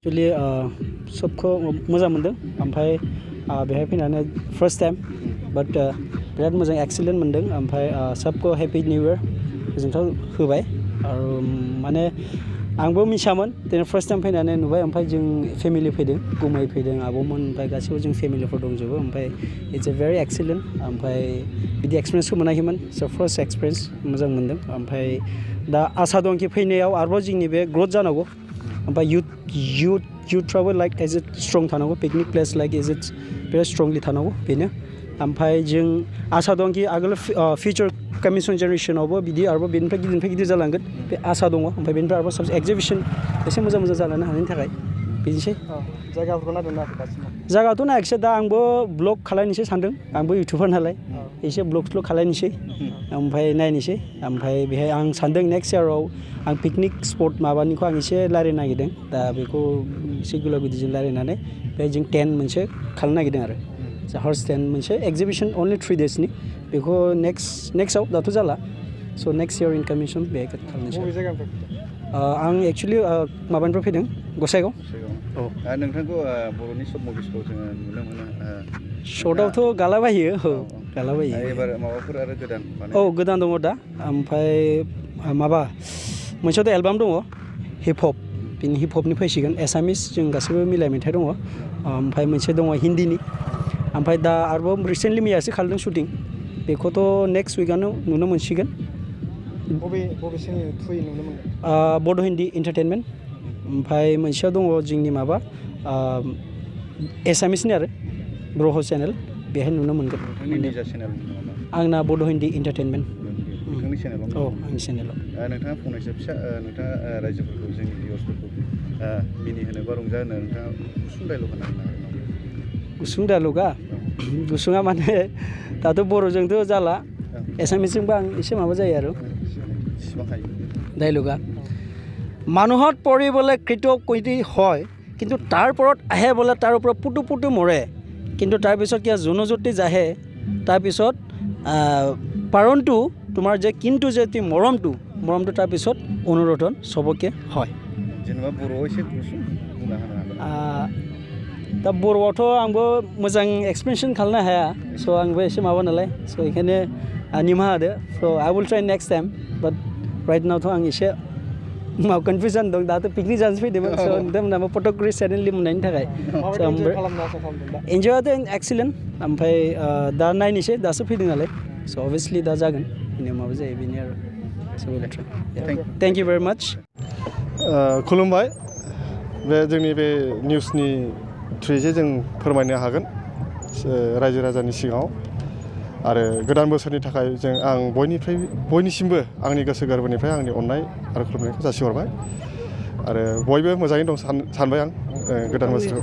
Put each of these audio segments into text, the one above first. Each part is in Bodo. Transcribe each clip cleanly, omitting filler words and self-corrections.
एक्चुअली सबखौ मोजां मोनदों ओमफ्राय बेहाय फैनानै फर्स्ट टाइम बाट बिराद मोजां एक्सिलेन्ट मोनदों ओमफ्राय सबखौ हेपि निउ इयार गोजोनथाव होबाय आरो माने आंबो मिथियामोन दिनै फर्स्ट टाइम फैनानै नुबाय ओमफ्राय जों फेमिलि फैदों गुमै फैदों आब'मोन ओमफ्राय गासैबो जों फेमिलिफोर दंजोबो ओमफ्राय इट्स ए भेरि एक्सिलेन्ट ओमफ्राय बिदि एक्सपिरियेन्सखौ मोनाखैमोन स' फार्स्ट एक्सपिरियेन्स मोजां मोनदों ओमफ्राय दा आसा दंखि फैनायाव आरोबाव जोंनि बे ग्रथ जानांगौ ओमफ्राय youthफ्राबो लाइक एज ए स्ट्रं थानांगौ picnic place like as a बिराद स्ट्रंलि थानांगौ बेनो ओमफ्राय जों आसा दंखि आगोल फिउचार कामिं जेनेरेसनावबो बिदि आरोबाव बेनिफ्राय गिदिर जालांगोन बे आसा दङ ओमफ्राय बेनिफ्राय आरोबाव साबसिन एक्जिबिसन एसे मोजां जानो हानायनि थाखाय बिदिसै जायगाफोरखौ नायदोंना दासिमाव जायगाथ' नायाखिसै दा आंबो ब्लग खालायनोसै सानदों आंबो इउटुबार नालाय एसे ब्लगल' खालायनोसै ओमफ्राय नायनोसै ओमफ्राय बेहाय आं सानदों नेक्स्ट इयाराव आं पिकनिक स्पट माबानिखौ आं एसे रायलायनो नागिरदों दा बेखौ एसे गोलाव गिदिरजों रायलायनानै बेहाय जों टेन्ट मोनसे खालामनो नागिरदों आरो हर्स टेन्ट मोनसे एक्जिबिसन अनलि 3 daysनि बेखौ नेक्स्टआव दाथ' जाला स' नेक्स्ट इयार इनकामिसन बेहाय खालामनोसै आं एक्सुवेलि माबानिफ्राय फैदों गसाइगाव औ नोंथांखौ बर'नि सर्ट मुभिसखौ जोङो नुनो मोनो सर्टआवथ' गालाबायो औ गालाबायो एबार माबाफोर आरो गोदान औ गोदान दङ दा ओमफ्राय माबा मोनसेयावथ' एलबाम दङ हिप हप बिनि हिप हपनि फैसिगोन एसामिस जों गासैबो मिलाय मेथाइ दङ ओमफ्राय मोनसे दङ हिन्दीनि ओमफ्राय दा आरोबाव रिसेन्टलि मैयासो खालामदों शुटिं बेखौथ' नेक्स्ट उइकआनो नुनो मोनसिगोन बबे चेनेल थ्रुयै नुनो मोनगोन बड' हिन्दी एन्टारटेनमेन्ट ओमफ्राय मोनसेयाव दङ जोंनि माबा एसामिसनि आरो ग्रह चेनेल बेहाय नुनो मोनगोन आंना बड' हिन्दी एन्टारटेनमेन्ट नोंथांनि चेनेलाव औ आंनि चेनेलाव नोंथाङा फंनैसो फिसा नोंथाङा रायजोफोरखौ जोंनि भिउवार्सफोरखौ मिनिहोनो बा रंजाहोनो नोंथाङा गुसुं डायलग होनो हागोन नामा गुसुं डायलगा गुसुङा माने दाथ' बर'जोंथ' जाला एसामिसजोंबो आं एसे माबा जायो आरो ডাইলগা মানুহত পৰিবলৈ কৃতকৃতি হয় কিন্তু তাৰ ওপৰত আহে বোলে তাৰ ওপৰত পুটু পুটু মৰে কিন্তু তাৰপিছত কিয় জনজ্যোতি জাহে তাৰপিছত কাৰণটো তোমাৰ যে কিন্তু যে মৰমটো তাৰপিছত অনুৰোধন চবকে হয় जेनेबा बर'आव एसे गुसुं बुंना होनो हागोन दा बर'आवथ' आंबो मोजां एक्सप्लेनेसन खालामनो हाया स' आंबो एसे माबा नालाय स' बेखायनो निमाहा होदो स' I will try next time but right नावथ' आं एसे माबा कनफिउजन दं दाथ' पिकनिक जानोसो फैदोंमोन स' नोंथांमोनहा फट'ग्राफि चेनेलनि मोननायनि थाखाय इन्जयाथ' एक्सिलेन्ट ओमफ्राय दा नायनोसै दासो फैदों नालाय स' अभियासलि दा जागोन बेनि माबा जायो बेनि आरो थेंक इउ भेरि माच खुलुमबाय बे जोंनि बे निउसनि थ्रुयै जों फोरमायनो हागोन रायजो राजानि सिगाङाव आरो गोदान बोसोरनि थाखाय आं बयनिसिमबो आंनि गोसो गोरबोनिफ्राय आंनि अननाय आरो खुलुमनायखौ जासिहरबाय आरो बयबो मोजाङै दं सानबाय आं गोदान बोसोराव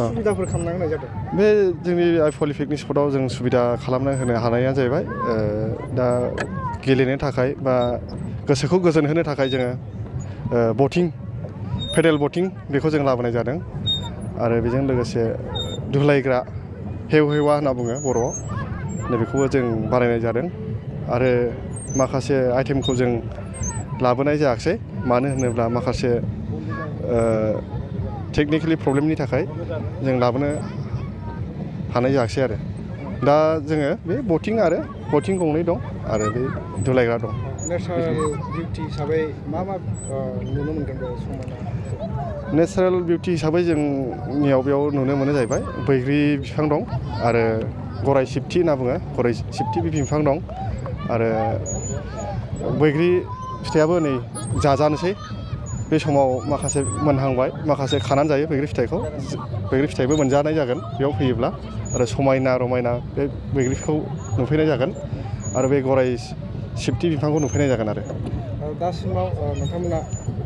सुबिदाफोर खालामना होनाय जादों बे जोंनि आइ पलि पिकनिक स्पटआव जों सुबिदा खालामना होनो हानाया जाहैबाय दा गेलेनो थाखाय बा गोसोखौ गोजोन होनो थाखाय जोङो बटिं पेडेल बटिं बेखौ जों लाबोनाय जादों आरो बेजों लोगोसे दुलायग्रा हेव हेवा होनना बुङो बर'आव नैबेखौबो जों बानायनाय जादों आरो माखासे आइटेमखौ जों लाबोनाय जायाखिसै मानो होनोब्ला माखासे टेकनिकेलि प्रब्लेमनि थाखाय जों लाबोनो हानाय जायाखिसै आरो दा जोङो बे बटिं गंनै दं आरो बे दुलायग्रा दं नेचारेल बिउटि हिसाबै मा नुनो मोनगोन बे समायना नेचारेल बिउटि हिसाबै जोंनियाव बेयाव नुनो मोनो जाहैबाय बैग्रि बिफां दं आरो गराइ सिफथि होनना बुङो गराइ सिफथि बिफां दं आरो बैग्रि फिथाइयाबो नै जाजानोसै बे समाव माखासे मोनहांबाय माखासे खानानै जायो बैग्रि फिथाइबो मोनजानाय जागोन बेयाव फैयोब्ला आरो समायना रमायना बे बैग्रिखौ नुफैनाय जागोन आरो बे गराइ सिफथि बिफांखौ नुफैनाय जागोन आरो दासिमाव नोंथांमोना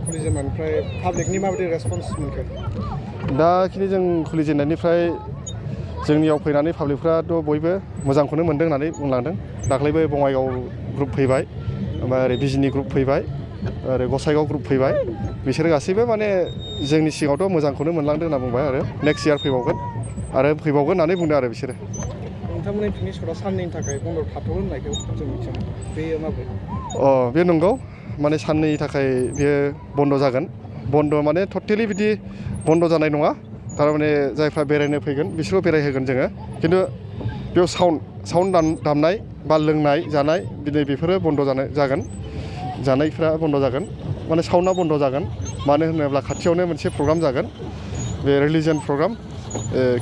खुलिजेननायनिफ्राय पाब्लिकनि माबायदि रेसपन्स मोनखो दाखिनि जों खुलिजेननायनिफ्राय जोंनियाव फैनानै पाब्लिकफ्राथ' बयबो मोजांखौनो मोनदों होननानै बुंलांदों दाख्लैबो बङाइगाव ग्रुप फैबाय ओमफ्राय ओरै बिजिनि ग्रुप फैबाय आरो गसाइगाव ग्रुप फैबाय बिसोर गासैबो माने जोंनि सिगाङावथ' मोजांखौनो मोनलांदों होनना बुंबाय आरो नेक्स्ट इयार फैबावगोन होननानै बुंदों आरो बिसोरो नोंथांमोननि पिकनिक स्पटआ साननैनि थाखाय बन्द' थाथ'गोन होननायखौ जों मिथियो बेयो माबोरै बे नंगौ माने साननैनि थाखाय बेयो बन्द' जागोन बन्द माने टटेलि बिदि बन्द जानाय नङा थारमाने जायफ्रा बेरायनो फैगोन बिसोरखौ बेरायहोगोन जोङो खिन्थु बेयाव साउन्ड दामनाय बा लोंनाय जानाय दिनै बेफोरो बन्द जागोन जानायफ्रा बन्द जागोन माने साउन्डआ बन्द जागोन मानो होनोब्ला खाथियावनो मोनसे प्रग्राम जागोन बे religion programme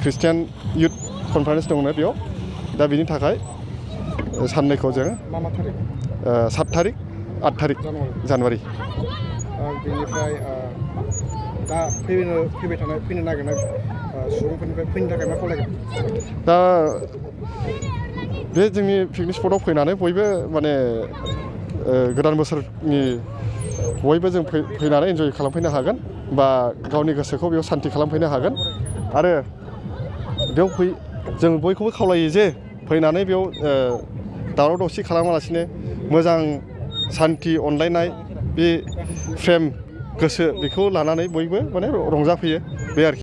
Christian youth conference दंनो बेयाव दा बिनि थाखाय साननैखौ जोङो 7 थारिख 8 थारिख जानुवारि बेनिफ्राय दा फैनो नागिरनाय सुबुंफोरनिफ्राय फैनो थाखाय मा खावलायगोन दा बे जोंनि पिकनिक स्पटआव फैनानै बयबो माने गोदान बोसोरनि बयबो जों फैनानै एन्जय खालामफैनो हागोन बा गावनि गोसोखौ बेयाव सान्ति खालामफैनो हागोन आरो बेयाव जों बयखौबो खावलायो जे फैनानै बेयाव दावराव दावसि खालामालासिनो मोजां सान्ति अनलायनाय बे प्रेम गोसो बेखौ लानानै बयबो माने रंजाफैयो बे आरोखि